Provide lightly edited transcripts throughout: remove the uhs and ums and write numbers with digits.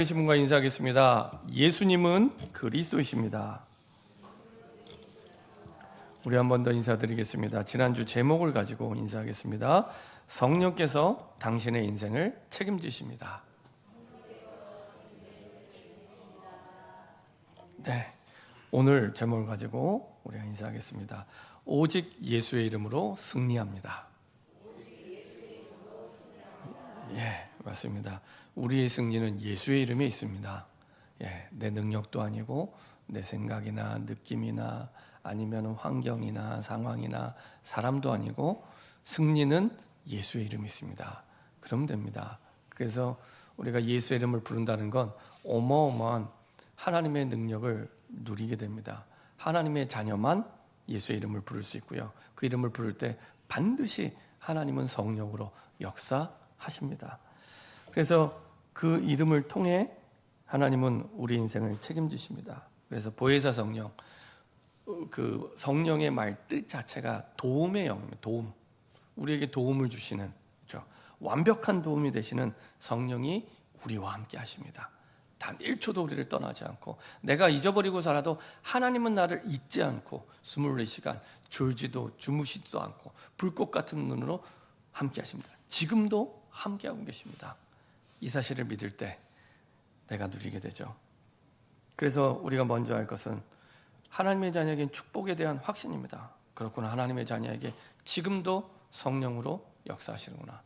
신분과 인사하겠습니다. 예수님은 그리스도이십니다. 우리 한 번 더 인사드리겠습니다. 지난주 제목을 가지고 인사하겠습니다. 성령께서 당신의 인생을 책임지십니다. 네, 오늘 제목을 가지고 우리가 인사하겠습니다. 오직 예수의 이름으로 승리합니다. 예, 맞습니다. 우리의 승리는 예수의 이름에 있습니다. 예, 내 능력도 아니고 내 생각이나 느낌이나 아니면 환경이나 상황이나 사람도 아니고 승리는 예수의 이름이 있습니다. 그러면 됩니다. 그래서 우리가 예수의 이름을 부른다는 건 어마어마한 하나님의 능력을 누리게 됩니다. 하나님의 자녀만 예수의 이름을 부를 수 있고요. 그 이름을 부를 때 반드시 하나님은 성령으로 역사하십니다. 그래서 그 이름을 통해 하나님은 우리 인생을 책임지십니다. 그래서 보혜사 성령, 그 성령의 말 뜻 자체가 도움의 영입니다. 도움, 우리에게 도움을 주시는, 그렇죠? 완벽한 도움이 되시는 성령이 우리와 함께 하십니다. 단 1초도 우리를 떠나지 않고, 내가 잊어버리고 살아도 하나님은 나를 잊지 않고 24시간 졸지도 주무시지도 않고 불꽃 같은 눈으로 함께 하십니다. 지금도 함께하고 계십니다. 이 사실을 믿을 때 내가 누리게 되죠. 그래서 우리가 먼저 할 것은 하나님의 자녀에게는 축복에 대한 확신입니다. 그렇구나, 하나님의 자녀에게 지금도 성령으로 역사하시는구나.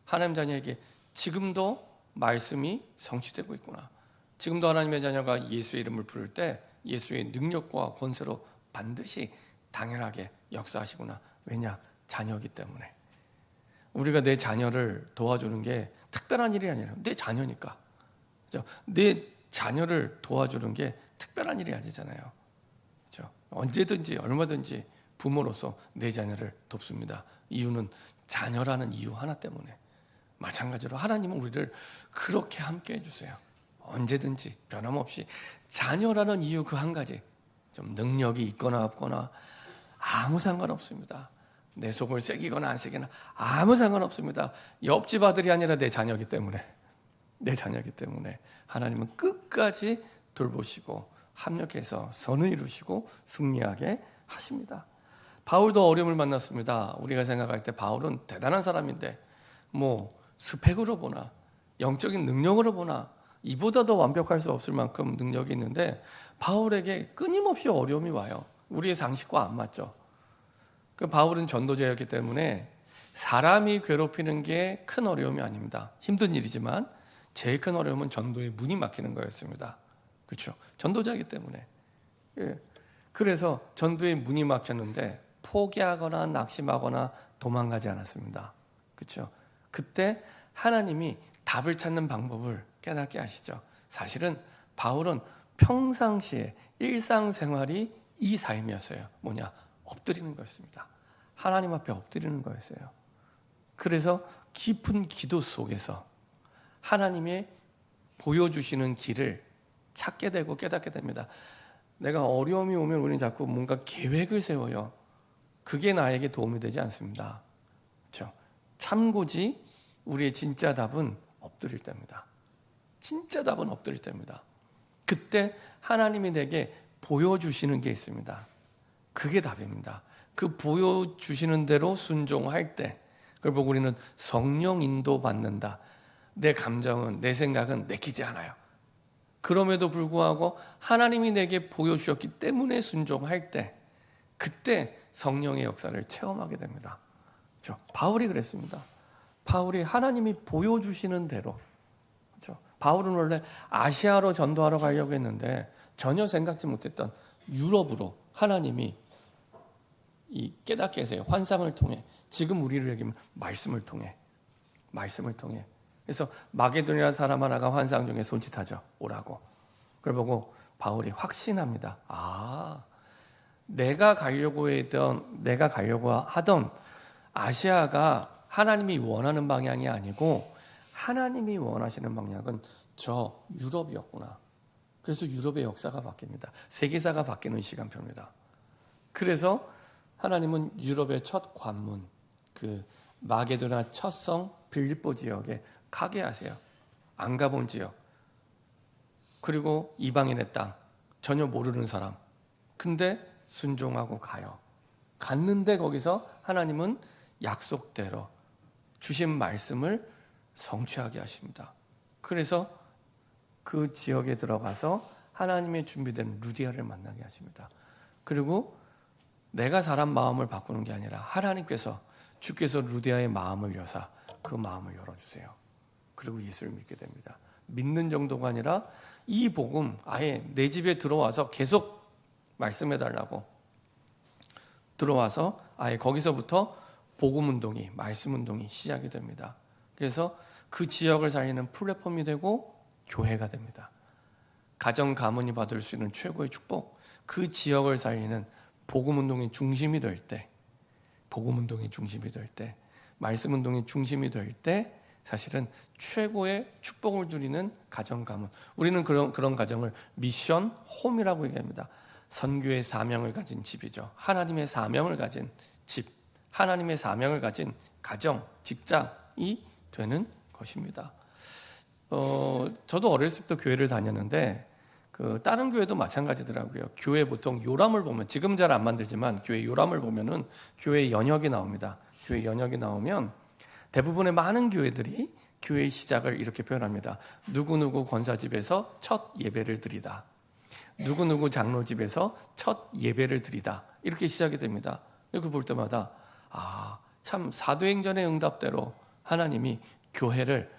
하나님 자녀에게 지금도 말씀이 성취되고 있구나. 지금도 하나님의 자녀가 예수의 이름을 부를 때 예수의 능력과 권세로 반드시 당연하게 역사하시구나. 왜냐? 자녀이기 때문에. 우리가 내 자녀를 도와주는 게 특별한 일이 아니라 내 자녀니까. 그렇죠? 내 자녀를 도와주는 게 특별한 일이 아니잖아요. 그렇죠? 언제든지 얼마든지 부모로서 내 자녀를 돕습니다. 이유는 자녀라는 이유 하나 때문에. 마찬가지로 하나님은 우리를 그렇게 함께 해주세요. 언제든지 변함없이 자녀라는 이유 그 한 가지, 좀 능력이 있거나 없거나 아무 상관없습니다. 내 속을 새기거나 안 새기거나 아무 상관없습니다. 옆집 아들이 아니라 내 자녀이기 때문에, 내 자녀이기 때문에 하나님은 끝까지 돌보시고 합력해서 선을 이루시고 승리하게 하십니다. 바울도 어려움을 만났습니다. 우리가 생각할 때 바울은 대단한 사람인데 뭐 스펙으로 보나 영적인 능력으로 보나 이보다 더 완벽할 수 없을 만큼 능력이 있는데 바울에게 끊임없이 어려움이 와요. 우리의 상식과 안 맞죠. 그 바울은 전도자였기 때문에 사람이 괴롭히는 게 큰 어려움이 아닙니다. 힘든 일이지만 제일 큰 어려움은 전도의 문이 막히는 거였습니다. 그렇죠? 전도자이기 때문에. 예. 그래서 전도의 문이 막혔는데 포기하거나 낙심하거나 도망가지 않았습니다. 그렇죠? 그때 하나님이 답을 찾는 방법을 깨닫게 하시죠. 사실은 바울은 평상시에 일상생활이 이 삶이었어요. 뭐냐? 엎드리는 거였습니다. 하나님 앞에 엎드리는 거였어요. 그래서 깊은 기도 속에서 하나님의 보여주시는 길을 찾게 되고 깨닫게 됩니다. 내가 어려움이 오면 우리는 자꾸 뭔가 계획을 세워요. 그게 나에게 도움이 되지 않습니다. 그렇죠? 참고지 우리의 진짜 답은 엎드릴 때입니다. 진짜 답은 엎드릴 때입니다. 그때 하나님이 내게 보여주시는 게 있습니다. 그게 답입니다. 그 보여주시는 대로 순종할 때 그걸 보고 우리는 성령 인도 받는다. 내 감정은, 내 생각은 내키지 않아요. 그럼에도 불구하고 하나님이 내게 보여주셨기 때문에 순종할 때 그때 성령의 역사를 체험하게 됩니다. 그렇죠? 바울이 그랬습니다. 바울이 하나님이 보여주시는 대로, 그렇죠? 바울은 원래 아시아로 전도하러 가려고 했는데 전혀 생각지 못했던 유럽으로 하나님이 이 깨닫게 해서요. 환상을 통해, 지금 우리를 얘기하면 말씀을 통해. 그래서 마게도니아 사람 하나가 환상 중에 손짓하죠. 오라고. 그걸 보고 바울이 확신합니다. 아, 내가 가려고 하던 아시아가 하나님이 원하는 방향이 아니고 하나님이 원하시는 방향은 저 유럽이었구나. 그래서 유럽의 역사가 바뀝니다. 세계사가 바뀌는 시간표입니다. 그래서 하나님은 유럽의 첫 관문, 그 마게도나 첫 성 빌립보 지역에 가게 하세요. 안 가본 지역. 그리고 이방인의 땅, 전혀 모르는 사람. 근데 순종하고 가요. 갔는데 거기서 하나님은 약속대로 주신 말씀을 성취하게 하십니다. 그래서 그 지역에 들어가서 하나님의 준비된 루디아를 만나게 하십니다. 그리고 내가 사람 마음을 바꾸는 게 아니라 하나님께서, 주께서 루디아의 마음을 여사 그 마음을 열어주세요. 그리고 예수를 믿게 됩니다. 믿는 정도가 아니라 이 복음 아예 내 집에 들어와서 계속 말씀해달라고 들어와서 아예 거기서부터 복음 운동이, 말씀 운동이 시작이 됩니다. 그래서 그 지역을 살리는 플랫폼이 되고 교회가 됩니다. 가정 가문이 받을 수 있는 최고의 축복, 그 지역을 살리는 복음 운동의 중심이 될 때, 복음 운동의 중심이 될 때, 말씀 운동의 중심이 될 때 사실은 최고의 축복을 누리는 가정 가문. 우리는 그런 가정을 미션 홈이라고 얘기합니다. 선교의 사명을 가진 집이죠. 하나님의 사명을 가진 집, 하나님의 사명을 가진 가정, 직장이 되는 것입니다. 저도 어렸을 때부터 교회를 다녔는데 다른 교회도 마찬가지더라고요. 교회 보통 요람을 보면, 지금 잘 안 만들지만 교회 요람을 보면은 교회 연역이 나옵니다. 교회 연역이 나오면 대부분의 많은 교회들이 교회의 시작을 이렇게 표현합니다. 누구누구 권사집에서 첫 예배를 드리다. 누구누구 장로집에서 첫 예배를 드리다. 이렇게 시작이 됩니다. 이렇게 볼 때마다 참 사도행전의 응답대로 하나님이 교회를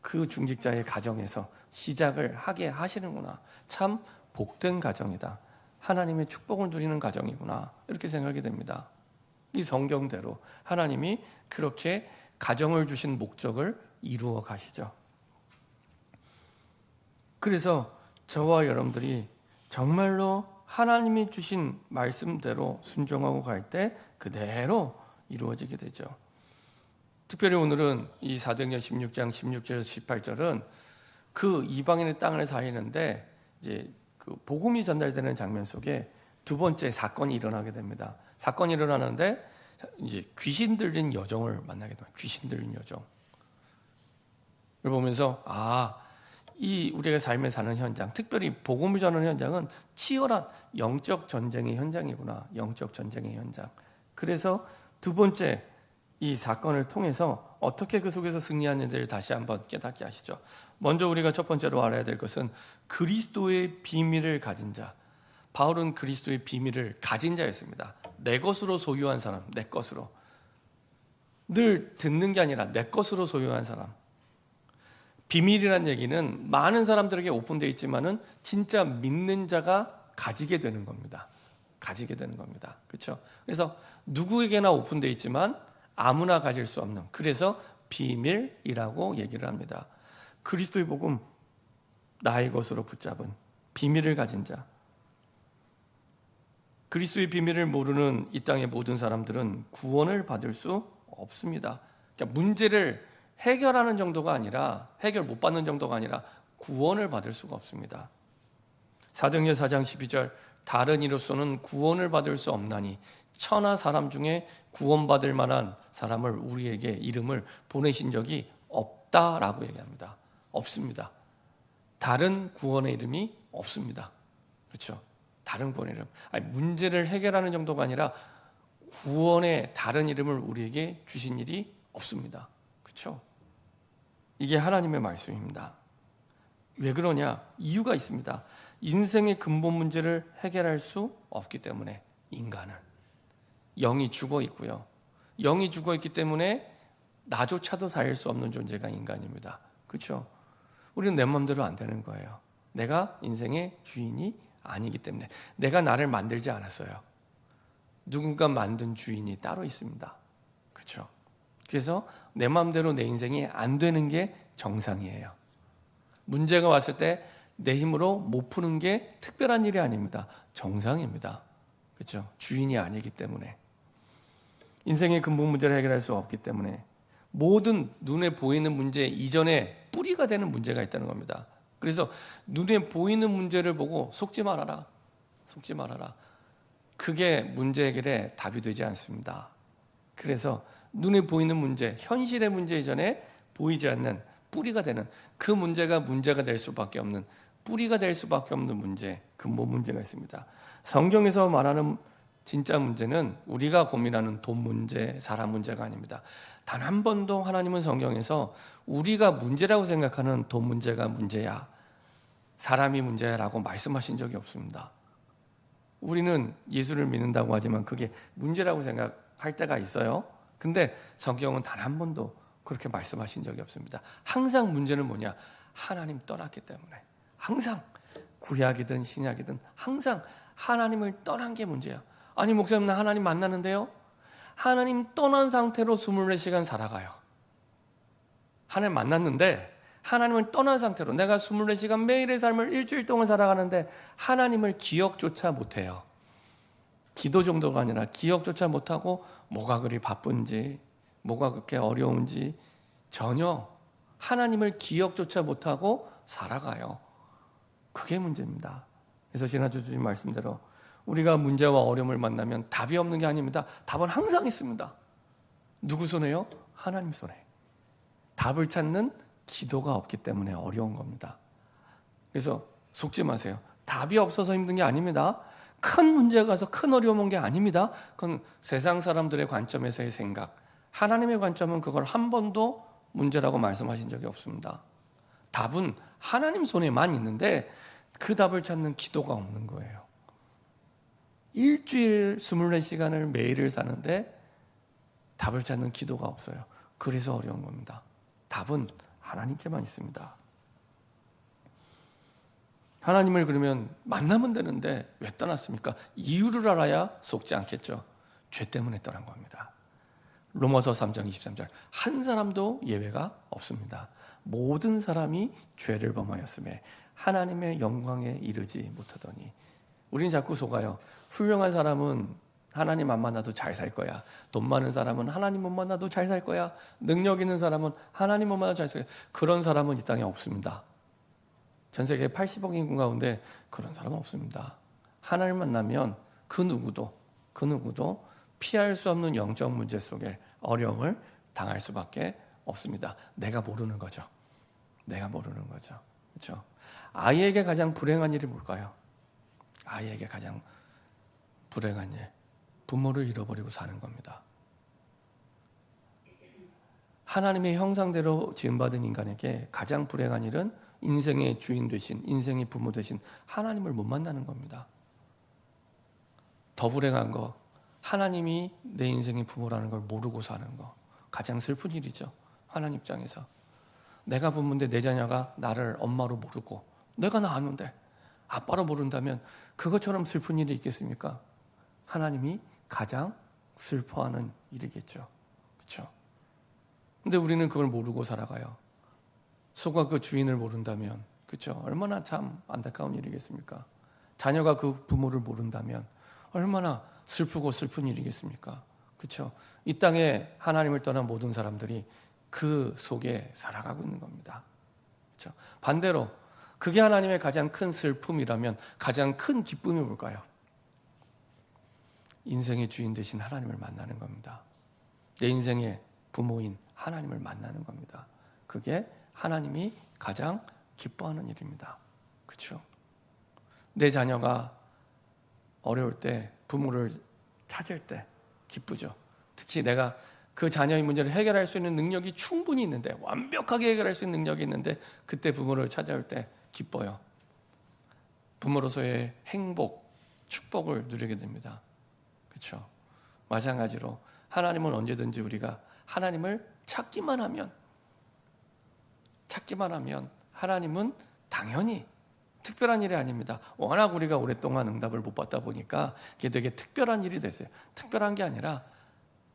그 중직자의 가정에서 시작을 하게 하시는구나. 참 복된 가정이다. 하나님의 축복을 누리는 가정이구나. 이렇게 생각이 됩니다. 이 성경대로 하나님이 그렇게 가정을 주신 목적을 이루어 가시죠. 그래서 저와 여러분들이 정말로 하나님이 주신 말씀대로 순종하고 갈 때 그대로 이루어지게 되죠. 특별히 오늘은 이 사도행전 16장 16절에서 18절은 그 이방인의 땅을 살리는데 이제 그 복음이 전달되는 장면 속에 두 번째 사건이 일어나게 됩니다. 사건이 일어나는데 이제 귀신 들린 여종을 만나게 됩니다. 귀신 들린 여종. 이걸 보면서 이 우리가 삶에 사는 현장, 특별히 복음을 전하는 현장은 치열한 영적 전쟁의 현장이구나. 영적 전쟁의 현장. 그래서 두 번째 이 사건을 통해서 어떻게 그 속에서 승리하는지를 다시 한번 깨닫게 하시죠. 먼저 우리가 첫 번째로 알아야 될 것은 그리스도의 비밀을 가진 자. 바울은 그리스도의 비밀을 가진 자였습니다. 내 것으로 소유한 사람, 내 것으로. 늘 듣는 게 아니라 내 것으로 소유한 사람. 비밀이란 얘기는 많은 사람들에게 오픈되어 있지만은 진짜 믿는 자가 가지게 되는 겁니다. 가지게 되는 겁니다. 그렇죠? 그래서 누구에게나 오픈되어 있지만 아무나 가질 수 없는, 그래서 비밀이라고 얘기를 합니다. 그리스도의 복음, 나의 것으로 붙잡은 비밀을 가진 자. 그리스도의 비밀을 모르는 이 땅의 모든 사람들은 구원을 받을 수 없습니다. 그러니까 문제를 해결하는 정도가 아니라, 해결 못 받는 정도가 아니라 구원을 받을 수가 없습니다. 사도행전 4장 12절, 다른 이로서는 구원을 받을 수 없나니 천하 사람 중에 구원받을 만한 사람을 우리에게 이름을 보내신 적이 없다라고 얘기합니다. 없습니다. 다른 구원의 이름이 없습니다. 그렇죠? 다른 구원의 이름. 문제를 해결하는 정도가 아니라 구원의 다른 이름을 우리에게 주신 일이 없습니다. 그렇죠? 이게 하나님의 말씀입니다. 왜 그러냐? 이유가 있습니다. 인생의 근본 문제를 해결할 수 없기 때문에 인간은 영이 죽어 있고요. 영이 죽어 있기 때문에 나조차도 살릴 수 없는 존재가 인간입니다. 그렇죠? 우리는 내 마음대로 안 되는 거예요. 내가 인생의 주인이 아니기 때문에. 내가 나를 만들지 않았어요. 누군가 만든 주인이 따로 있습니다. 그렇죠? 그래서 내 마음대로 내 인생이 안 되는 게 정상이에요. 문제가 왔을 때 내 힘으로 못 푸는 게 특별한 일이 아닙니다. 정상입니다. 그렇죠? 주인이 아니기 때문에. 인생의 근본 문제를 해결할 수 없기 때문에 모든 눈에 보이는 문제 이전에 뿌리가 되는 문제가 있다는 겁니다. 그래서 눈에 보이는 문제를 보고 속지 말아라. 속지 말아라. 그게 문제 해결에 답이 되지 않습니다. 그래서 눈에 보이는 문제, 현실의 문제 이전에 보이지 않는 뿌리가 되는, 그 문제가 될 수밖에 없는 뿌리가 될 수밖에 없는 문제, 근본 문제가 있습니다. 성경에서 말하는 진짜 문제는 우리가 고민하는 돈 문제, 사람 문제가 아닙니다. 단 한 번도 하나님은 성경에서 우리가 문제라고 생각하는 돈 문제가 문제야, 사람이 문제라고 말씀하신 적이 없습니다. 우리는 예수를 믿는다고 하지만 그게 문제라고 생각할 때가 있어요. 근데 성경은 단 한 번도 그렇게 말씀하신 적이 없습니다. 항상 문제는 뭐냐? 하나님 떠났기 때문에. 항상 구약이든 신약이든 항상 하나님을 떠난 게 문제야. 아니 목사님, 나 하나님 만나는데요? 하나님 떠난 상태로 24시간 살아가요. 하나님 만났는데 하나님을 떠난 상태로 내가 24시간 매일의 삶을 일주일 동안 살아가는데 하나님을 기억조차 못해요. 기도 정도가 아니라 기억조차 못하고 뭐가 그리 바쁜지, 뭐가 그렇게 어려운지 전혀 하나님을 기억조차 못하고 살아가요. 그게 문제입니다. 그래서 지난주 주신 말씀대로 우리가 문제와 어려움을 만나면 답이 없는 게 아닙니다. 답은 항상 있습니다. 누구 손에요? 하나님 손에. 답을 찾는 기도가 없기 때문에 어려운 겁니다. 그래서 속지 마세요. 답이 없어서 힘든 게 아닙니다. 큰 문제가 가서 큰 어려움 온 게 아닙니다. 그건 세상 사람들의 관점에서의 생각. 하나님의 관점은 그걸 한 번도 문제라고 말씀하신 적이 없습니다. 답은 하나님 손에만 있는데 그 답을 찾는 기도가 없는 거예요. 일주일 24시간을 매일을 사는데 답을 찾는 기도가 없어요. 그래서 어려운 겁니다. 답은 하나님께만 있습니다. 하나님을 그러면 만나면 되는데 왜 떠났습니까? 이유를 알아야 속지 않겠죠. 죄 때문에 떠난 겁니다. 로마서 3장 23절, 한 사람도 예외가 없습니다. 모든 사람이 죄를 범하였음에 하나님의 영광에 이르지 못하더니. 우리는 자꾸 속아요. 훌륭한 사람은 하나님 안 만나도 잘 살 거야. 돈 많은 사람은 하나님 못 만나도 잘 살 거야. 능력 있는 사람은 하나님 못 만나도 잘 살 거야. 그런 사람은 이 땅에 없습니다. 전 세계 80억 인구 가운데 그런 사람은 없습니다. 하나님 만나면 그 누구도 피할 수 없는 영적 문제 속에 어려움을 당할 수밖에 없습니다. 내가 모르는 거죠. 내가 모르는 거죠. 그렇죠? 아이에게 가장 불행한 일이 뭘까요? 아이에게 가장 불행한 일, 부모를 잃어버리고 사는 겁니다. 하나님의 형상대로 지음받은 인간에게 가장 불행한 일은 인생의 주인 되신, 인생의 부모 되신 하나님을 못 만나는 겁니다. 더 불행한 거, 하나님이 내 인생의 부모라는 걸 모르고 사는 거. 가장 슬픈 일이죠. 하나님 입장에서. 내가 부모인데 내 자녀가 나를 엄마로 모르고 내가 낳았는데 아빠로 모른다면 그것처럼 슬픈 일이 있겠습니까? 하나님이 가장 슬퍼하는 일이겠죠. 그렇죠? 근데 우리는 그걸 모르고 살아가요. 소가 그 주인을 모른다면, 그렇죠? 얼마나 참 안타까운 일이겠습니까? 자녀가 그 부모를 모른다면 얼마나 슬프고 슬픈 일이겠습니까? 그렇죠? 이 땅에 하나님을 떠난 모든 사람들이 그 속에 살아가고 있는 겁니다. 그렇죠? 반대로 그게 하나님의 가장 큰 슬픔이라면 가장 큰 기쁨이 뭘까요? 인생의 주인 되신 하나님을 만나는 겁니다. 내 인생의 부모인 하나님을 만나는 겁니다. 그게 하나님이 가장 기뻐하는 일입니다. 그렇죠? 내 자녀가 어려울 때 부모를 찾을 때 기쁘죠. 특히 내가 그 자녀의 문제를 해결할 수 있는 능력이 충분히 있는데, 완벽하게 해결할 수 있는 능력이 있는데 그때 부모를 찾아올 때 기뻐요. 부모로서의 행복, 축복을 누리게 됩니다. 그렇죠? 마찬가지로 하나님은 언제든지 우리가 하나님을 찾기만 하면 하나님은 당연히 특별한 일이 아닙니다. 워낙 우리가 오랫동안 응답을 못 받다 보니까 이게 되게 특별한 일이 됐어요. 특별한 게 아니라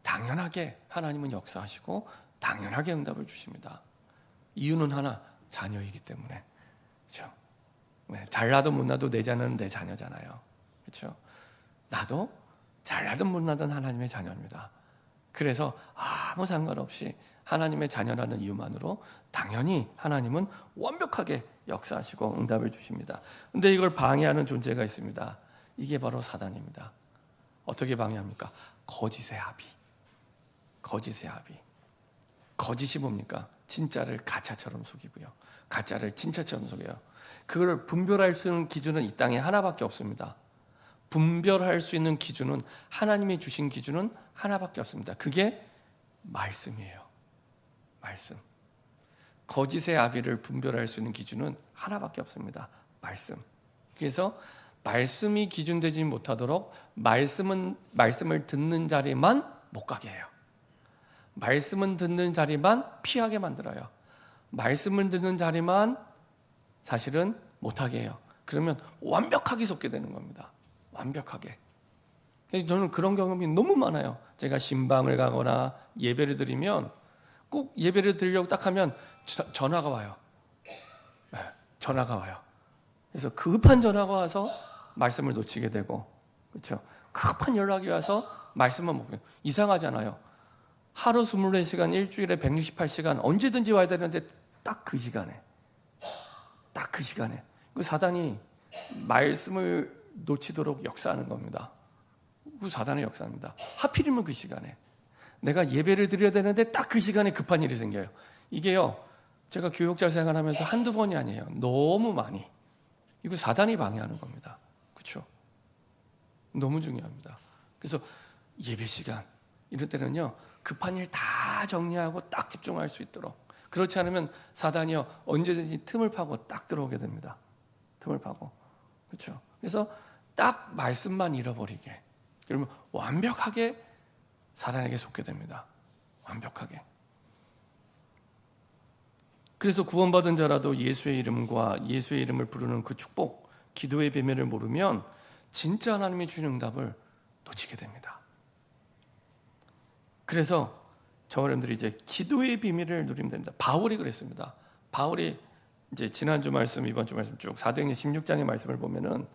당연하게 하나님은 역사하시고 당연하게 응답을 주십니다. 이유는 하나, 자녀이기 때문에. 그렇죠? 잘나도 못나도 내 자녀는 내 자녀잖아요. 그렇죠? 나도 잘나든 못나든 하나님의 자녀입니다. 그래서 아무 상관없이 하나님의 자녀라는 이유만으로 당연히 하나님은 완벽하게 역사하시고 응답을 주십니다. 근데 이걸 방해하는 존재가 있습니다. 이게 바로 사단입니다. 어떻게 방해합니까? 거짓의 합의. 거짓이 뭡니까? 진짜를 가짜처럼 속이고요. 가짜를 진짜처럼 속여요. 그걸 분별할 수 있는 기준은 이 땅에 하나밖에 없습니다. 분별할 수 있는 기준은, 하나님이 주신 기준은 하나밖에 없습니다. 그게 말씀이에요. 말씀. 거짓의 아비를 분별할 수 있는 기준은 하나밖에 없습니다. 말씀. 그래서 말씀이 기준되지 못하도록 말씀을 듣는 자리만 못 가게 해요. 말씀은 듣는 자리만 피하게 만들어요. 말씀을 듣는 자리만 사실은 못하게 해요. 그러면 완벽하게 속게 되는 겁니다. 완벽하게. 저는 그런 경험이 너무 많아요. 제가 신방을 가거나 예배를 드리면, 꼭 예배를 드리려고 딱 하면 전화가 와요. 네, 전화가 와요. 그래서 급한 전화가 와서 말씀을 놓치게 되고, 그렇죠? 급한 연락이 와서 말씀만 못 해요. 이상하잖아요. 하루 24시간, 일주일에 168시간 언제든지 와야 되는데 딱 그 시간에, 딱 그 시간에 그 사단이 말씀을 놓치도록 역사하는 겁니다. 그 사단의 역사입니다. 하필이면 그 시간에 내가 예배를 드려야 되는데 딱 그 시간에 급한 일이 생겨요. 이게요, 제가 교육자 생활하면서 한두 번이 아니에요. 너무 많이. 이거 사단이 방해하는 겁니다. 그렇죠? 너무 중요합니다. 그래서 예배 시간 이럴 때는요, 급한 일 다 정리하고 딱 집중할 수 있도록. 그렇지 않으면 사단이요, 언제든지 틈을 파고 딱 들어오게 됩니다. 틈을 파고. 그렇죠? 그래서 딱 말씀만 잃어버리게. 그러면 완벽하게 사단에게 속게 됩니다. 완벽하게. 그래서 구원받은 자라도 예수의 이름과 예수의 이름을 부르는 그 축복, 기도의 비밀을 모르면 진짜 하나님이 주는 응답을 놓치게 됩니다. 그래서 저와 여러분들이 이제 기도의 비밀을 누리면 됩니다. 바울이 그랬습니다. 바울이 이제 지난주 말씀, 이번 주 말씀 쭉 사도행전 16장의 말씀을 보면은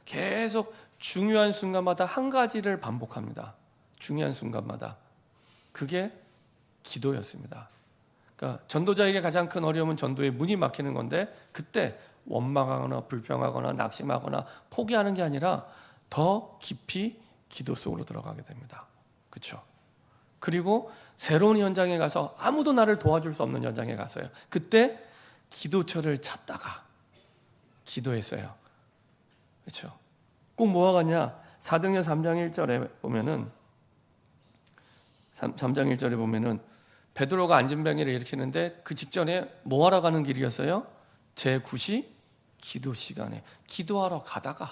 계속 중요한 순간마다 한 가지를 반복합니다. 중요한 순간마다. 그게 기도였습니다. 그러니까 전도자에게 가장 큰 어려움은 전도의 문이 막히는 건데, 그때 원망하거나 불평하거나 낙심하거나 포기하는 게 아니라 더 깊이 기도 속으로 들어가게 됩니다. 그렇죠? 그리고 새로운 현장에 가서 아무도 나를 도와줄 수 없는 현장에 갔어요. 그때 기도처를 찾다가 기도했어요. 그렇죠? 꼭 뭐가 같냐? 사도행전 3장 1절에 보면은 3장 1절에 보면은 베드로가 안진병이를 일으키는데 그 직전에 뭐 하러 가는 길이었어요? 제9시 기도 시간에 기도하러 가다가,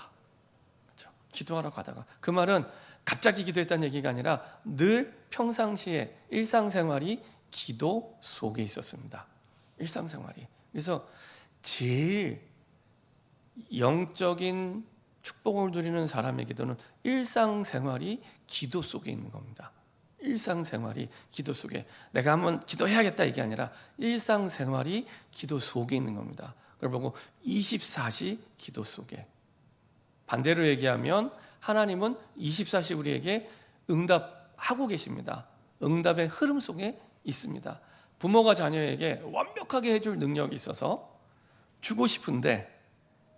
그렇죠? 기도하러 가다가. 그 말은 갑자기 기도했다는 얘기가 아니라 늘 평상시에 일상생활이 기도 속에 있었습니다. 일상생활이. 그래서 제일 영적인 축복을 누리는 사람에게도는 일상생활이 기도 속에 있는 겁니다. 일상생활이 기도 속에, 내가 한번 기도해야겠다 이게 아니라 일상생활이 기도 속에 있는 겁니다. 그걸 보고 24시 기도 속에. 반대로 얘기하면 하나님은 24시 우리에게 응답하고 계십니다. 응답의 흐름 속에 있습니다. 부모가 자녀에게 완벽하게 해줄 능력이 있어서 주고 싶은데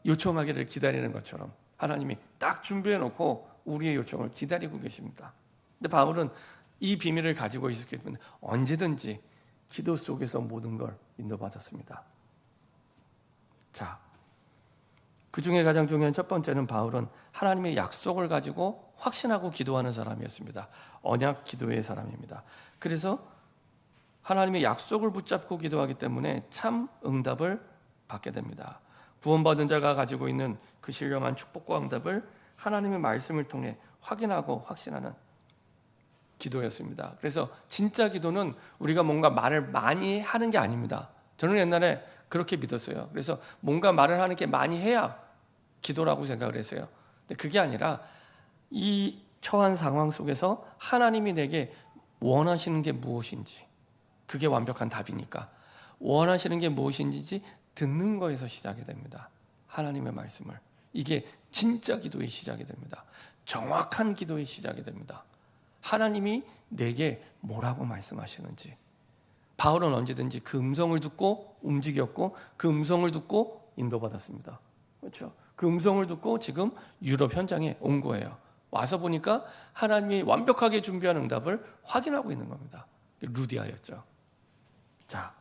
요청하기를 기다리는 것처럼 하나님이 딱 준비해 놓고 우리의 요청을 기다리고 계십니다. 근데 바울은 이 비밀을 가지고 있었기 때문에 언제든지 기도 속에서 모든 걸 인도받았습니다. 자, 그 중에 가장 중요한 첫 번째는 바울은 하나님의 약속을 가지고 확신하고 기도하는 사람이었습니다. 언약 기도의 사람입니다. 그래서 하나님의 약속을 붙잡고 기도하기 때문에 참 응답을 받게 됩니다. 구원받은 자가 가지고 있는 그 신령한 축복과 응답을 하나님의 말씀을 통해 확인하고 확신하는 기도였습니다. 그래서 진짜 기도는 우리가 뭔가 말을 많이 하는 게 아닙니다. 저는 옛날에 그렇게 믿었어요. 그래서 뭔가 말을 하는 게 많이 해야 기도라고 생각을 했어요. 근데 그게 아니라 이 처한 상황 속에서 하나님이 내게 원하시는 게 무엇인지, 그게 완벽한 답이니까 원하시는 게 무엇인지 듣는 거에서 시작이 됩니다. 하나님의 말씀을. 이게 진짜 기도의 시작이 됩니다. 정확한 기도의 시작이 됩니다. 하나님이 내게 뭐라고 말씀하시는지. 바울은 언제든지 그 음성을 듣고 움직였고 그 음성을 듣고 인도받았습니다. 그렇죠? 그 음성을 듣고 지금 유럽 현장에 온 거예요. 와서 보니까 하나님이 완벽하게 준비한 응답을 확인하고 있는 겁니다. 루디아였죠. 자,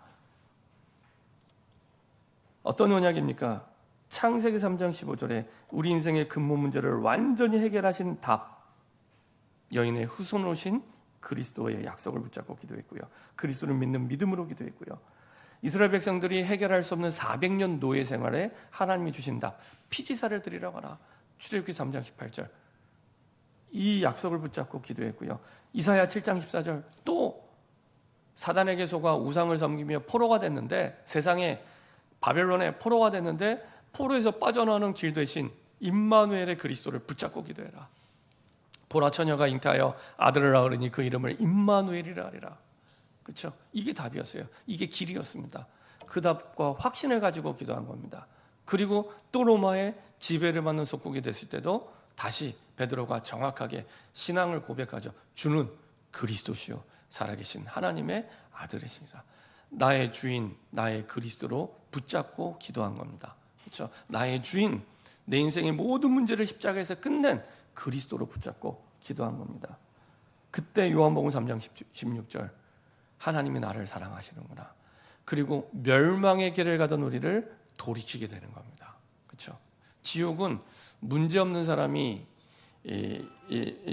어떤 언약입니까? 창세기 3장 15절에 우리 인생의 근본 문제를 완전히 해결하신 답, 여인의 후손으로 오신 그리스도의 약속을 붙잡고 기도했고요. 그리스도를 믿는 믿음으로 기도했고요. 이스라엘 백성들이 해결할 수 없는 400년 노예 생활에 하나님이 주신 답, 피지사를 드리라고 하라. 출애굽기 3장 18절. 이 약속을 붙잡고 기도했고요. 이사야 7장 14절. 또 사단에게 속아 우상을 섬기며 포로가 됐는데, 세상에 바벨론의 포로가 됐는데 포로에서 빠져나오는 길 대신 임마누엘의 그리스도를 붙잡고 기도해라. 보라 처녀가 잉태하여 아들을 낳으리니 그 이름을 임마누엘이라 하리라. 그렇죠? 이게 답이었어요. 이게 길이었습니다. 그 답과 확신을 가지고 기도한 겁니다. 그리고 또 로마의 지배를 받는 속국이 됐을 때도 다시 베드로가 정확하게 신앙을 고백하죠. 주는 그리스도시요 살아계신 하나님의 아들이시라. 나의 주인, 나의 그리스도로 붙잡고 기도한 겁니다. 그렇죠? 나의 주인, 내 인생의 모든 문제를 십자가에서 끝낸 그리스도로 붙잡고 기도한 겁니다. 그때 요한복음 3장 16절, 하나님이 나를 사랑하시는구나. 그리고 멸망의 길을 가던 우리를 돌이키게 되는 겁니다. 그렇죠? 지옥은 문제 없는 사람이,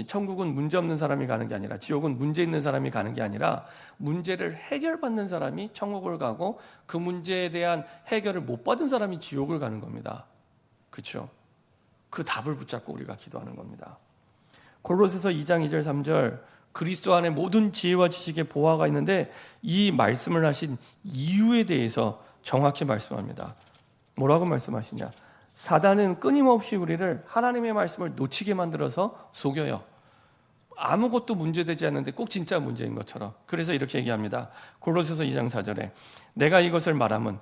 천국은 문제 없는 사람이 가는 게 아니라, 지옥은 문제 있는 사람이 가는 게 아니라, 문제를 해결받는 사람이 천국을 가고 그 문제에 대한 해결을 못 받은 사람이 지옥을 가는 겁니다. 그렇죠? 그 답을 붙잡고 우리가 기도하는 겁니다. 골로새서 2장 2절 3절, 그리스도 안에 모든 지혜와 지식의 보화가 있는데 이 말씀을 하신 이유에 대해서 정확히 말씀합니다. 뭐라고 말씀하시냐? 사단은 끊임없이 우리를 하나님의 말씀을 놓치게 만들어서 속여요. 아무것도 문제되지 않는데 꼭 진짜 문제인 것처럼. 그래서 이렇게 얘기합니다. 골로새서 2장 4절에 내가 이것을 말하면,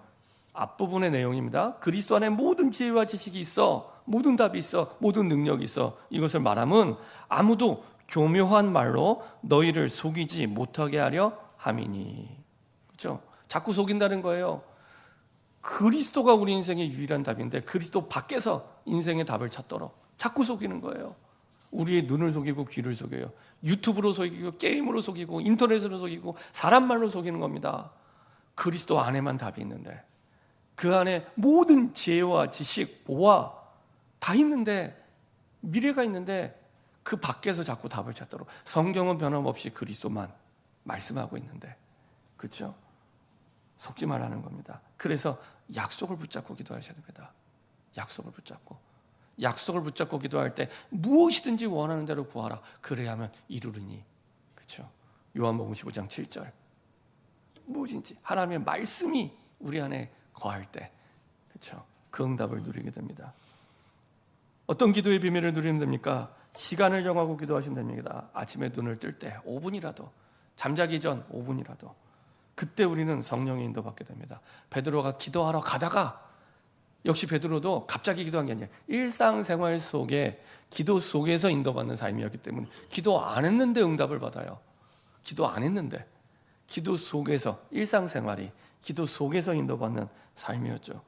앞부분의 내용입니다. 그리스도 안에 모든 지혜와 지식이 있어, 모든 답이 있어, 모든 능력이 있어. 이것을 말하면 아무도 교묘한 말로 너희를 속이지 못하게 하려 함이니. 그렇죠? 자꾸 속인다는 거예요. 그리스도가 우리 인생의 유일한 답인데 그리스도 밖에서 인생의 답을 찾도록 자꾸 속이는 거예요. 우리의 눈을 속이고 귀를 속여요. 유튜브로 속이고 게임으로 속이고 인터넷으로 속이고 사람 말로 속이는 겁니다. 그리스도 안에만 답이 있는데, 그 안에 모든 지혜와 지식, 보화 다 있는데, 미래가 있는데 그 밖에서 자꾸 답을 찾도록. 성경은 변함없이 그리스도만 말씀하고 있는데, 그렇죠? 속지 말라는 겁니다. 그래서 약속을 붙잡고 기도하셔야 됩니다. 약속을 붙잡고 기도할 때 무엇이든지 원하는 대로 구하라. 그래야만 이루리니. 그렇죠? 요한복음 15장 7절. 무엇인지 하나님의 말씀이 우리 안에 거할 때, 그렇죠? 그 응답을 누리게 됩니다. 어떤 기도의 비밀을 누리면 됩니까? 시간을 정하고 기도하시면 됩니다. 아침에 눈을 뜰 때 5분이라도, 잠자기 전 5분이라도, 그때 우리는 성령의 인도받게 됩니다. 베드로가 기도하러 가다가, 역시 베드로도 갑자기 기도한 게 아니에요. 일상생활 속에, 기도 속에서 인도받는 삶이었기 때문에, 기도 안 했는데 응답을 받아요. 기도 안 했는데, 기도 속에서, 일상생활이 기도 속에서 인도받는 삶이었죠.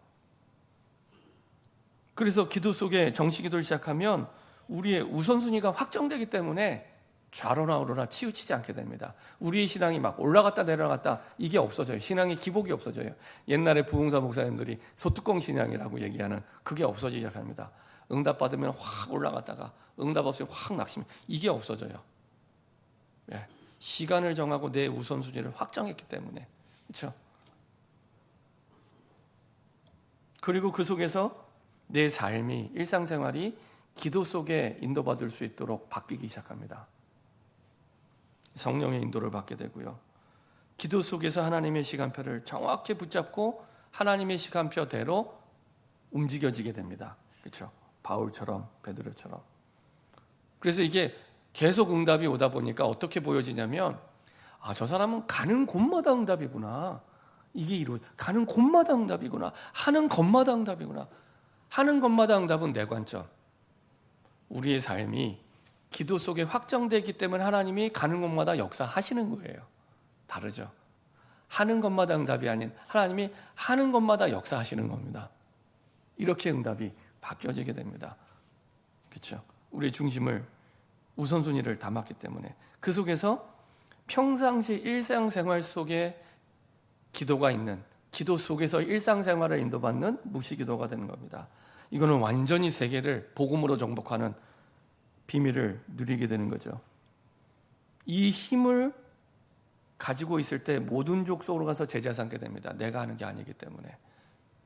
그래서 기도 속에 정시기도를 시작하면 우리의 우선순위가 확정되기 때문에 좌로나 우로나 치우치지 않게 됩니다. 우리의 신앙이 막 올라갔다 내려갔다, 이게 없어져요. 신앙의 기복이 없어져요. 옛날에 부흥사 목사님들이 소뚜껑 신앙이라고 얘기하는, 그게 없어지기 시작합니다. 응답 받으면 확 올라갔다가 응답 없으면 확 낙심, 이게 없어져요. 예. 시간을 정하고 내 우선순위를 확정했기 때문에. 그렇죠? 그리고 그 속에서 내 삶이, 일상생활이 기도 속에 인도받을 수 있도록 바뀌기 시작합니다. 성령의 인도를 받게 되고요. 기도 속에서 하나님의 시간표를 정확히 붙잡고 하나님의 시간표대로 움직여지게 됩니다. 그렇죠? 바울처럼, 베드로처럼. 그래서 이게 계속 응답이 오다 보니까 어떻게 보여지냐면, 아, 저 사람은 가는 곳마다 응답이구나. 이게 가는 곳마다 응답이구나. 하는 것마다 응답이구나. 하는 것마다 응답은 내 관점. 우리의 삶이 기도 속에 확정되기 때문에 하나님이 가는 곳마다 역사하시는 거예요. 다르죠? 하는 것마다 응답이 아닌, 하나님이 하는 것마다 역사하시는 겁니다. 이렇게 응답이 바뀌어지게 됩니다. 그렇죠? 우리의 중심을, 우선순위를 담았기 때문에. 그 속에서 평상시 일상생활 속에 기도가 있는, 기도 속에서 일상생활을 인도받는 무시기도가 되는 겁니다. 이거는 완전히 세계를 복음으로 정복하는 비밀을 누리게 되는 거죠. 이 힘을 가지고 있을 때 모든 족속으로 가서 제자 삼게 됩니다. 내가 하는 게 아니기 때문에.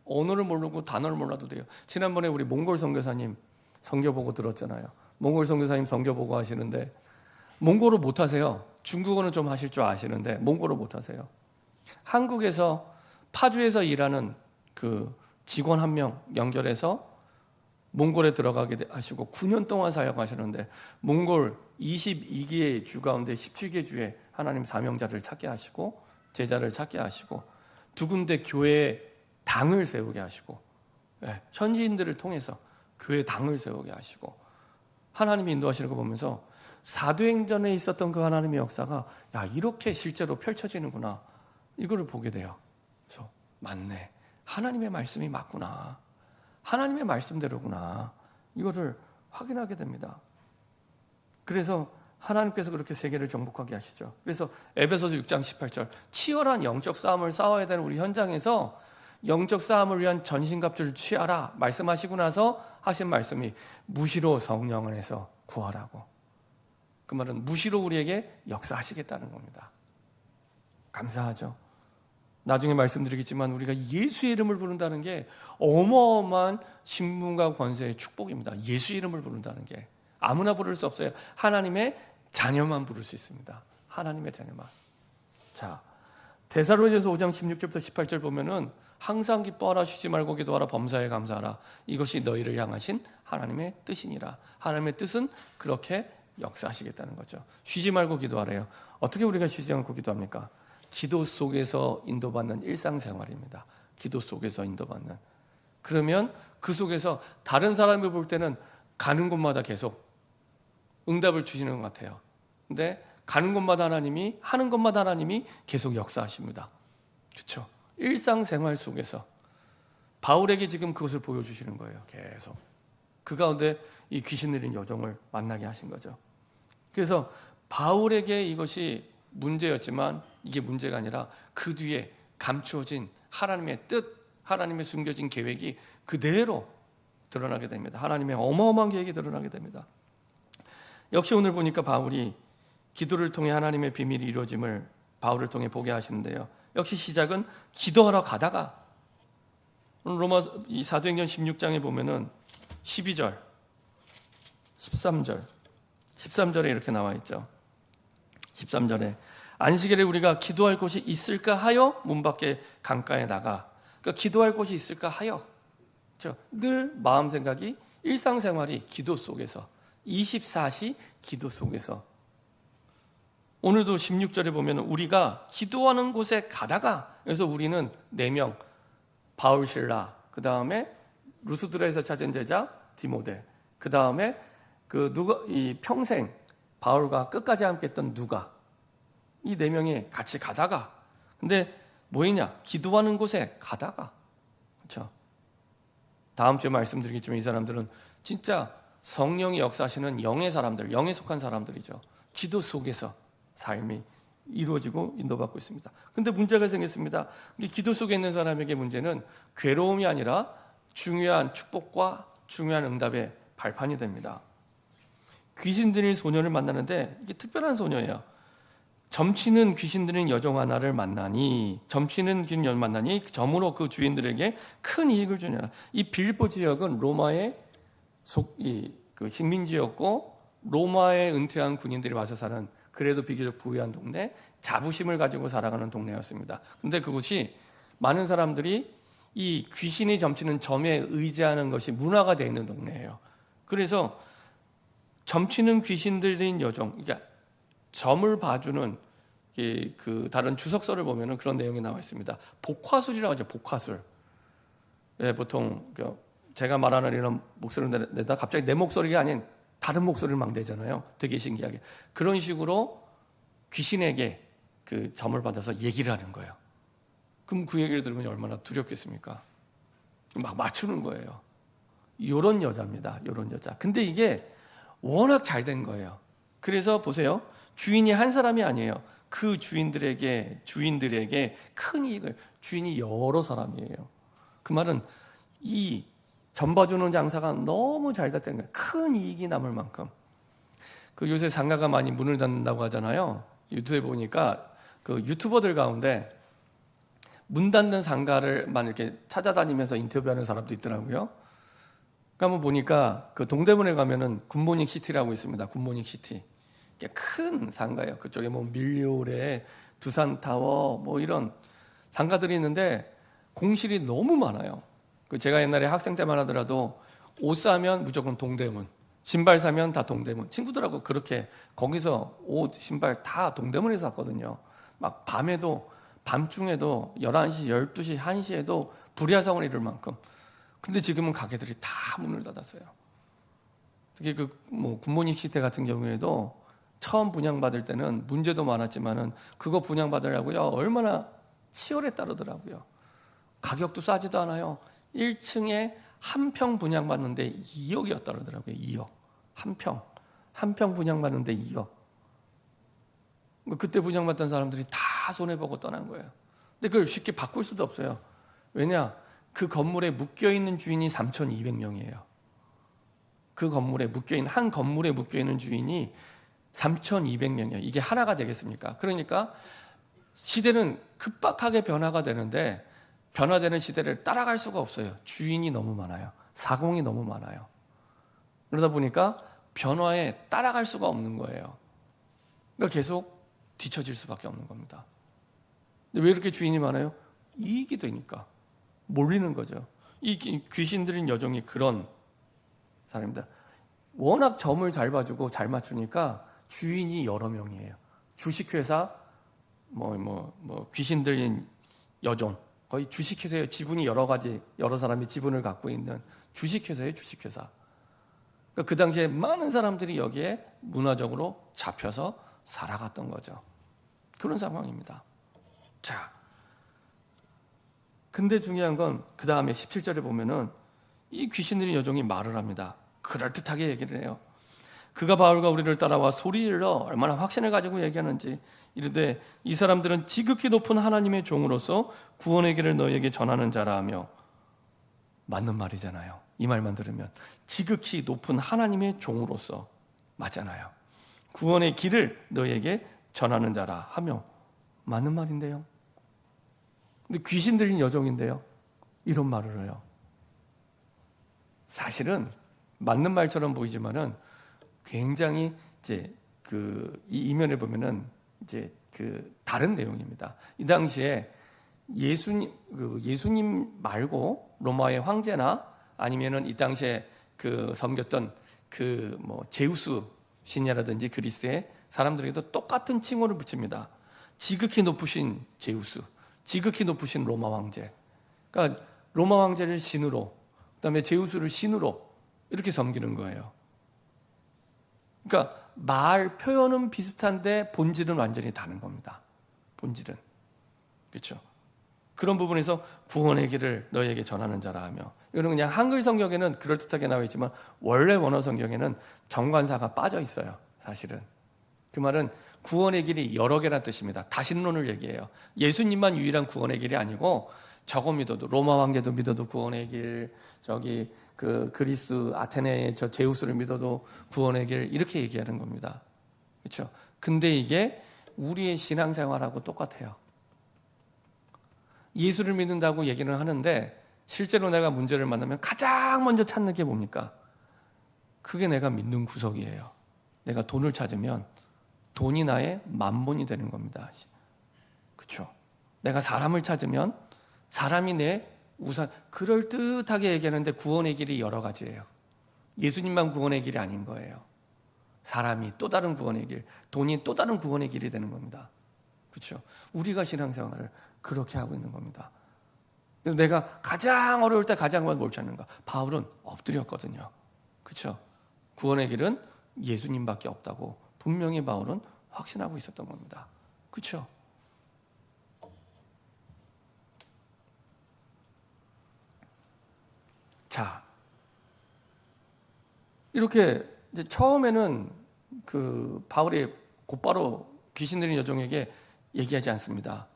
언어를 모르고 단어를 몰라도 돼요. 지난번에 우리 몽골 선교사님 선교 보고 들었잖아요. 몽골 선교사님 선교 보고 하시는데 몽골어 못하세요. 중국어는 좀 하실 줄 아시는데 몽골어 못하세요. 한국에서 파주에서 일하는 그 직원 한 명 연결해서 몽골에 들어가게 하시고 9년 동안 사역하시는데 몽골 22개의 주 가운데 17개 주에 하나님 사명자를 찾게 하시고 제자를 찾게 하시고 두 군데 교회에 당을 세우게 하시고 현지인들을 통해서 교회 당을 세우게 하시고 하나님이 인도하시는 거 보면서 사도행전에 있었던 그 하나님의 역사가 이렇게 실제로 펼쳐지는구나 이거를 보게 돼요. 그래서 맞네. 하나님의 말씀이 맞구나. 하나님의 말씀대로구나. 이거를 확인하게 됩니다. 그래서 하나님께서 그렇게 세계를 정복하게 하시죠. 그래서 에베소서 6장 18절 치열한 영적 싸움을 싸워야 되는 우리 현장에서 영적 싸움을 위한 전신갑주를 취하라 말씀하시고 나서 하신 말씀이 무시로 성령 안에서 구하라고. 그 말은 무시로 우리에게 역사하시겠다는 겁니다. 감사하죠. 나중에 말씀드리겠지만 우리가 예수의 이름을 부른다는 게 어마어마한 신분과 권세의 축복입니다. 예수의 이름을 부른다는 게 아무나 부를 수 없어요. 하나님의 자녀만 부를 수 있습니다. 하나님의 자녀만. 자, 데살로니가서 5장 16절부터 18절 보면은 항상 기뻐하라 쉬지 말고 기도하라 범사에 감사하라 이것이 너희를 향하신 하나님의 뜻이니라. 하나님의 뜻은 그렇게 역사하시겠다는 거죠. 쉬지 말고 기도하래요. 어떻게 우리가 쉬지 않고 기도합니까? 기도 속에서 인도받는 일상생활입니다. 기도 속에서 인도받는. 그러면 그 속에서 다른 사람을 볼 때는 가는 곳마다 계속 응답을 주시는 것 같아요. 근데 가는 곳마다 하나님이 하는 곳마다 하나님이 계속 역사하십니다. 그렇죠? 일상생활 속에서 바울에게 지금 그것을 보여주시는 거예요. 계속 그 가운데 이 귀신 들린 여종을 만나게 하신 거죠. 그래서 바울에게 이것이 문제였지만 이게 문제가 아니라 그 뒤에 감추어진 하나님의 뜻, 하나님의 숨겨진 계획이 그대로 드러나게 됩니다. 하나님의 어마어마한 계획이 드러나게 됩니다. 역시 오늘 보니까 바울이 기도를 통해 하나님의 비밀이 이루어짐을 바울을 통해 보게 하시는데요. 역시 시작은 기도하러 가다가 로마 이 사도행전 16장에 보면은 12절, 13절에 이렇게 나와 있죠. 13절에 안식일에 우리가 기도할 곳이 있을까 하여 문 밖에 강가에 나가. 그러니까 기도할 곳이 있을까 하여. 그렇죠? 늘 마음 생각이 일상생활이 기도 속에서 24시 기도 속에서. 오늘도 16절에 보면 우리가 기도하는 곳에 가다가 그래서 우리는 4명 바울 실라 그 다음에 루스드라에서 찾은 제자 디모데 그 다음에 그 누가 이 평생 바울과 끝까지 함께했던 누가 이 4명이 같이 가다가 근데 뭐이냐 기도하는 곳에 가다가 그렇죠. 다음 주에 말씀드리겠지만 이 사람들은 진짜 성령이 역사하시는 영의 사람들, 영에 속한 사람들이죠. 기도 속에서 삶이 이루어지고 인도받고 있습니다. 근데 문제가 생겼습니다. 기도 속에 있는 사람에게 문제는 괴로움이 아니라 중요한 축복과 중요한 응답의 발판이 됩니다. 귀신 들린 소녀를 만나는데 이게 특별한 소녀예요. 점치는 귀신 들린 여종 하나를 만나니 점치는 귀신 여종을 만나니 점으로 그 주인들에게 큰 이익을 주느라. 이 빌보 지역은 로마의 그 식민지였고 로마에 은퇴한 군인들이 와서 사는 그래도 비교적 부유한 동네, 자부심을 가지고 살아가는 동네였습니다. 근데 그곳이 많은 사람들이 이 귀신이 점치는 점에 의지하는 것이 문화가 되어 있는 동네예요. 그래서 점치는 귀신 들린 여종, 그러니까 점을 봐주는 그 다른 주석서를 보면은 그런 내용이 나와 있습니다. 복화술이라고 하죠. 복화술. 예, 보통 제가 말하는 이런 목소리를 내다 갑자기 내 목소리가 아닌 다른 목소리를 막 내잖아요. 되게 신기하게. 그런 식으로 귀신에게 그 점을 받아서 얘기를 하는 거예요. 그럼 그 얘기를 들으면 얼마나 두렵겠습니까? 막 맞추는 거예요. 요런 여자입니다. 요런 여자. 근데 이게 워낙 잘 된 거예요. 그래서 보세요. 주인이 한 사람이 아니에요. 그 주인들에게 큰 이익을, 주인이 여러 사람이에요. 그 말은 이 전봐주는 장사가 너무 잘 됐다는 거예요. 큰 이익이 남을 만큼. 그 요새 상가가 많이 문을 닫는다고 하잖아요. 유튜브에 보니까 그 유튜버들 가운데 문 닫는 상가를만 이렇게 찾아다니면서 인터뷰하는 사람도 있더라고요. 한번 보니까 그 동대문에 가면은 굿모닝 시티라고 있습니다. 굿모닝 시티. 큰 상가예요. 그쪽에 뭐 밀리오레, 두산타워 뭐 이런 상가들이 있는데 공실이 너무 많아요. 그 제가 옛날에 학생 때만 하더라도 옷 사면 무조건 동대문, 신발 사면 다 동대문. 친구들하고 그렇게 거기서 옷, 신발 다 동대문에서 샀거든요. 막 밤중에도 11시, 12시, 1시에도 불야성을 이룰 만큼. 근데 지금은 가게들이 다 문을 닫았어요. 특히 뭐 굿모닝 시대 같은 경우에도 처음 분양받을 때는 문제도 많았지만은 그거 분양받으려고요 얼마나 치열에 따르더라고요. 가격도 싸지도 않아요. 1층에 한 평 분양받는데 2억이었다 그러더라고요. 2억. 한 평 분양받는데 2억. 그때 분양받던 사람들이 다 손해보고 떠난 거예요. 근데 그걸 쉽게 바꿀 수도 없어요. 왜냐? 그 건물에 묶여있는 주인이 3,200명이에요. 그 건물에 묶여있는, 한 건물에 묶여있는 주인이 3,200명이에요. 이게 하나가 되겠습니까? 그러니까 시대는 급박하게 변화가 되는데 변화되는 시대를 따라갈 수가 없어요. 주인이 너무 많아요. 사공이 너무 많아요. 그러다 보니까 변화에 따라갈 수가 없는 거예요. 그러니까 계속 뒤처질 수밖에 없는 겁니다. 근데 왜 이렇게 주인이 많아요? 이익이 되니까 몰리는 거죠. 이 귀신들인 여종이 그런 사람입니다. 워낙 점을 잘 봐주고 잘 맞추니까 주인이 여러 명이에요. 주식회사, 귀신 들린 여종, 거의 주식회사의 지분이 여러 가지, 여러 사람이 지분을 갖고 있는 주식회사의 주식회사. 그러니까 그 당시에 많은 사람들이 여기에 문화적으로 잡혀서 살아갔던 거죠. 그런 상황입니다. 자, 근데 중요한 건 그 다음에 17절에 보면은 이 귀신 들린 여종이 말을 합니다. 그럴듯하게 얘기를 해요. 그가 바울과 우리를 따라와 소리질러 얼마나 확신을 가지고 얘기하는지 이르되 이 사람들은 지극히 높은 하나님의 종으로서 구원의 길을 너희에게 전하는 자라 하며. 맞는 말이잖아요. 이 말만 들으면 지극히 높은 하나님의 종으로서 맞잖아요. 구원의 길을 너희에게 전하는 자라 하며 맞는 말인데요. 근데 귀신 들린 여종인데요. 이런 말을 해요. 사실은 맞는 말처럼 보이지만은 굉장히 이제 이 이면에 보면은 이제 다른 내용입니다. 이 당시에 예수님 말고 로마의 황제나 아니면은 이 당시에 섬겼던 제우스 신이라든지 그리스의 사람들에게도 똑같은 칭호를 붙입니다. 지극히 높으신 제우스, 지극히 높으신 로마 황제. 그러니까 로마 황제를 신으로, 그다음에 제우스를 신으로 이렇게 섬기는 거예요. 그러니까 말 표현은 비슷한데 본질은 완전히 다른 겁니다. 본질은. 그렇죠? 그런 부분에서 구원의 길을 너희에게 전하는 자라 하며. 이거는 그냥 한글 성경에는 그럴듯하게 나와 있지만 원래 원어 성경에는 정관사가 빠져 있어요. 사실은. 그 말은 구원의 길이 여러 개란 뜻입니다. 다신론을 얘기해요. 예수님만 유일한 구원의 길이 아니고 저거 믿어도, 로마 황제도 믿어도 구원의 길, 그리스 아테네의 저 제우스를 믿어도 구원의 길, 이렇게 얘기하는 겁니다. 그렇죠? 근데 이게 우리의 신앙생활하고 똑같아요. 예수를 믿는다고 얘기는 하는데 실제로 내가 문제를 만나면 가장 먼저 찾는 게 뭡니까? 그게 내가 믿는 구석이에요. 내가 돈을 찾으면 돈이 나의 만본이 되는 겁니다. 그렇죠? 내가 사람을 찾으면 사람이 내 우산. 그럴듯하게 얘기하는데 구원의 길이 여러 가지예요. 예수님만 구원의 길이 아닌 거예요. 사람이 또 다른 구원의 길, 돈이 또 다른 구원의 길이 되는 겁니다. 그렇죠? 우리가 신앙생활을 그렇게 하고 있는 겁니다. 그래서 내가 가장 어려울 때 가장 뭘 찾는가? 바울은 엎드렸거든요. 그렇죠? 구원의 길은 예수님밖에 없다고 분명히 바울은 확신하고 있었던 겁니다. 그렇죠? 자, 이렇게 이제 처음에는 바울이 곧바로 귀신 들린 여종에게 얘기하지 않습니다.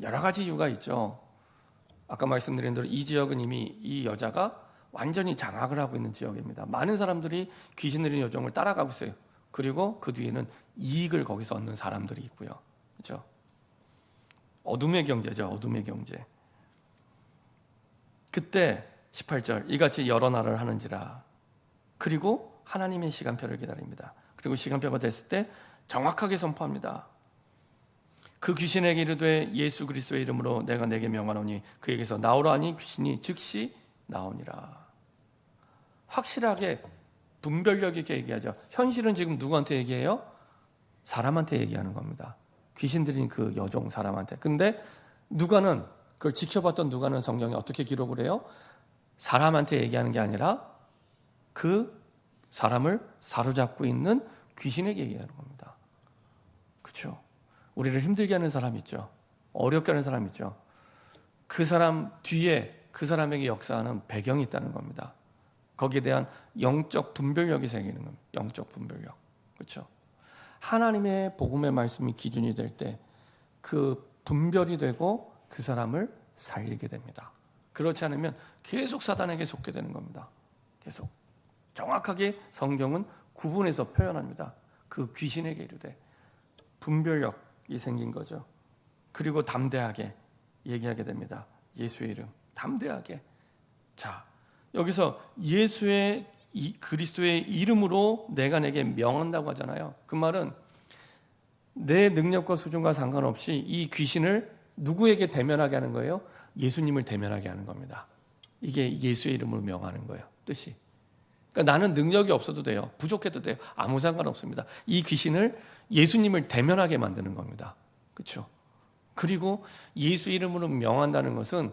여러 가지 이유가 있죠. 아까 말씀드린 대로 이 지역은 이미 이 여자가 완전히 장악을 하고 있는 지역입니다. 많은 사람들이 귀신 들린 여종을 따라가고 있어요. 그리고 그 뒤에는 이익을 거기서 얻는 사람들이 있고요. 그렇죠? 어둠의 경제죠. 어둠의 경제. 그때 18절 이같이 여러 나라를 하는지라. 그리고 하나님의 시간표를 기다립니다. 그리고 시간표가 됐을 때 정확하게 선포합니다. 그 귀신에게 이르되 예수 그리스도의 이름으로 내가 내게 명하노니 그에게서 나오라 하니 귀신이 즉시 나오니라. 확실하게 분별력 있게 얘기하죠. 현실은 지금 누구한테 얘기해요? 사람한테 얘기하는 겁니다. 귀신 들인 그 여종 사람한테. 근데 누가는 그걸 지켜봤던 누가는 성경에 어떻게 기록을 해요? 사람한테 얘기하는 게 아니라 그 사람을 사로잡고 있는 귀신에게 얘기하는 겁니다. 그렇죠? 우리를 힘들게 하는 사람 있죠. 어렵게 하는 사람 있죠. 그 사람 뒤에 그 사람에게 역사하는 배경이 있다는 겁니다. 거기에 대한 영적 분별력이 생기는 겁니다. 영적 분별력. 그렇죠? 하나님의 복음의 말씀이 기준이 될 때 그 분별이 되고 그 사람을 살리게 됩니다. 그렇지 않으면 계속 사단에게 속게 되는 겁니다. 계속. 정확하게 성경은 구분해서 표현합니다. 그 귀신에게 이르되 분별력이 생긴 거죠. 그리고 담대하게 얘기하게 됩니다. 예수의 이름. 담대하게. 자, 여기서 예수의 그리스도의 이름으로 내가 내게 명한다고 하잖아요. 그 말은 내 능력과 수준과 상관없이 이 귀신을 누구에게 대면하게 하는 거예요? 예수님을 대면하게 하는 겁니다. 이게 예수의 이름으로 명하는 거예요. 뜻이. 그러니까 나는 능력이 없어도 돼요. 부족해도 돼요. 아무 상관없습니다. 이 귀신을 예수님을 대면하게 만드는 겁니다. 그렇죠? 그리고 예수 이름으로 명한다는 것은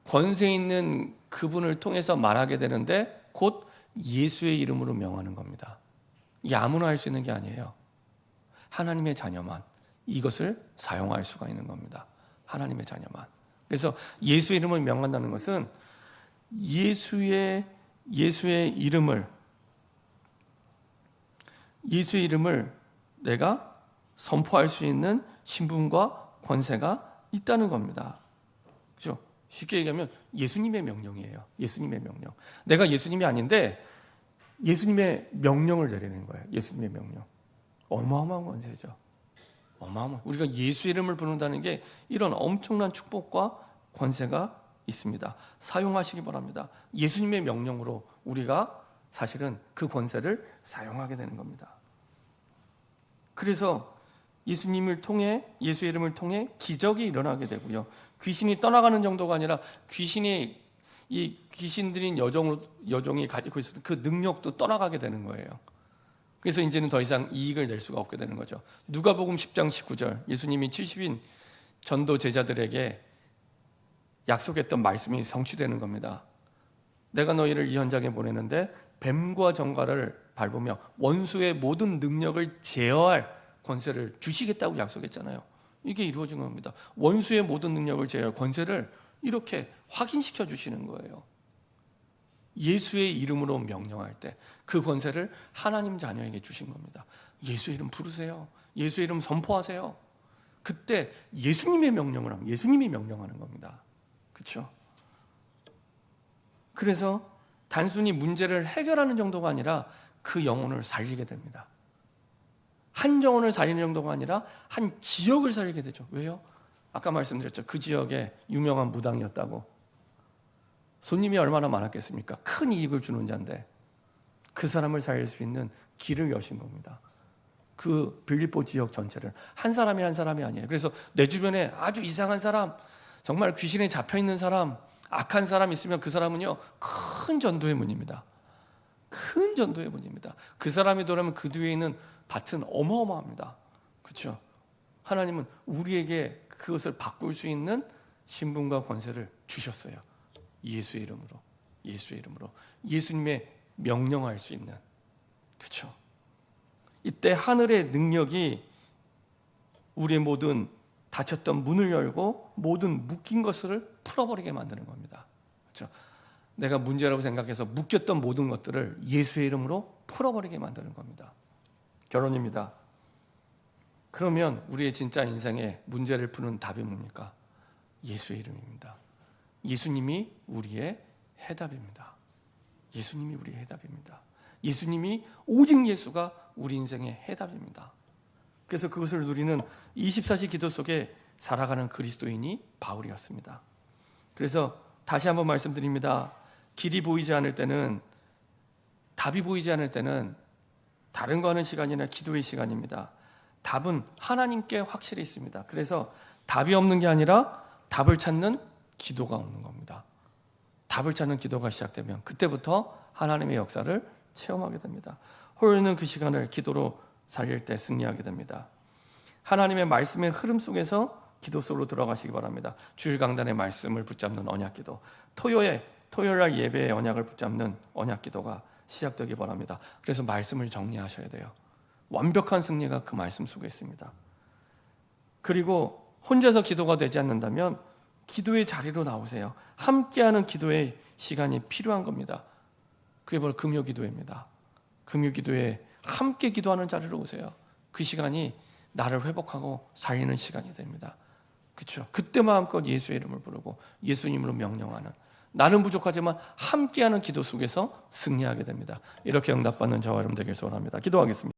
권세 있는 그분을 통해서 말하게 되는데 곧 예수의 이름으로 명하는 겁니다. 이게 아무나 할 수 있는 게 아니에요. 하나님의 자녀만 이것을 사용할 수가 있는 겁니다. 하나님의 자녀만. 그래서 예수 이름을 명한다는 것은 예수의 이름을 내가 선포할 수 있는 신분과 권세가 있다는 겁니다. 그렇죠? 쉽게 얘기하면 예수님의 명령이에요. 예수님의 명령. 내가 예수님이 아닌데 예수님의 명령을 내리는 거예요. 예수님의 명령. 어마어마한 권세죠. 어마어마한. 우리가 예수 이름을 부른다는 게 이런 엄청난 축복과 권세가 있습니다. 사용하시기 바랍니다. 예수님의 명령으로 우리가 사실은 그 권세를 사용하게 되는 겁니다. 그래서 예수님을 통해 예수 이름을 통해 기적이 일어나게 되고요. 귀신이 떠나가는 정도가 아니라 귀신 들인 여종이 가지고 있었던 그 능력도 떠나가게 되는 거예요. 그래서 이제는 더 이상 이익을 낼 수가 없게 되는 거죠. 누가복음 10장 19절 예수님이 70인 전도 제자들에게 약속했던 말씀이 성취되는 겁니다. 내가 너희를 이 현장에 보내는데 뱀과 정갈을 밟으며 원수의 모든 능력을 제어할 권세를 주시겠다고 약속했잖아요. 이게 이루어진 겁니다. 원수의 모든 능력을 제어할 권세를 이렇게 확인시켜 주시는 거예요. 예수의 이름으로 명령할 때 그 권세를 하나님 자녀에게 주신 겁니다. 예수의 이름 부르세요. 예수의 이름 선포하세요. 그때 예수님의 명령을 하면 예수님이 명령하는 겁니다. 그렇죠? 그래서 단순히 문제를 해결하는 정도가 아니라 그 영혼을 살리게 됩니다. 한 영혼을 살리는 정도가 아니라 한 지역을 살리게 되죠. 왜요? 아까 말씀드렸죠. 그 지역에 유명한 무당이었다고. 손님이 얼마나 많았겠습니까? 큰 이익을 주는 자인데 그 사람을 살릴 수 있는 길을 여신 겁니다. 그 빌립보 지역 전체를. 한 사람이 아니에요. 그래서 내 주변에 아주 이상한 사람, 정말 귀신에 잡혀있는 사람, 악한 사람 있으면 그 사람은요 큰 전도의 문입니다. 큰 전도의 문입니다. 그 사람이 돌아오면 그 뒤에 있는 밭은 어마어마합니다. 그렇죠? 하나님은 우리에게 그것을 바꿀 수 있는 신분과 권세를 주셨어요. 예수의 이름으로 예수님의 명령할 수 있는. 그렇죠? 이때 하늘의 능력이 우리의 모든 닫혔던 문을 열고 모든 묶인 것을 풀어버리게 만드는 겁니다. 그렇죠? 내가 문제라고 생각해서 묶였던 모든 것들을 예수의 이름으로 풀어버리게 만드는 겁니다. 결론입니다. 그러면 우리의 진짜 인생의 문제를 푸는 답이 뭡니까? 예수의 이름입니다. 예수님이 우리의 해답입니다. 예수님이 우리의 해답입니다. 예수님이, 오직 예수가 우리 인생의 해답입니다. 그래서 그것을 누리는 24시 기도 속에 살아가는 그리스도인이 바울이었습니다. 그래서 다시 한번 말씀드립니다. 길이 보이지 않을 때는, 답이 보이지 않을 때는 다른 거 하는 시간이 아니라 기도의 시간입니다. 답은 하나님께 확실히 있습니다. 그래서 답이 없는 게 아니라 답을 찾는 기도가 없는 겁니다. 답을 찾는 기도가 시작되면 그때부터 하나님의 역사를 체험하게 됩니다. 호요는 그 시간을 기도로 살릴 때 승리하게 됩니다. 하나님의 말씀의 흐름 속에서 기도 속으로 들어가시기 바랍니다. 주일 강단의 말씀을 붙잡는 언약기도, 토요일날 예배의 언약을 붙잡는 언약기도가 시작되기 바랍니다. 그래서 말씀을 정리하셔야 돼요. 완벽한 승리가 그 말씀 속에 있습니다. 그리고 혼자서 기도가 되지 않는다면 기도의 자리로 나오세요. 함께하는 기도의 시간이 필요한 겁니다. 그게 바로 금요기도입니다. 금요기도에 함께 기도하는 자리로 오세요. 그 시간이 나를 회복하고 살리는 시간이 됩니다. 그렇죠? 그때 마음껏 예수의 이름을 부르고 예수님으로 명령하는, 나는 부족하지만 함께하는 기도 속에서 승리하게 됩니다. 이렇게 응답받는 저와 여러분 되길 소원합니다. 기도하겠습니다.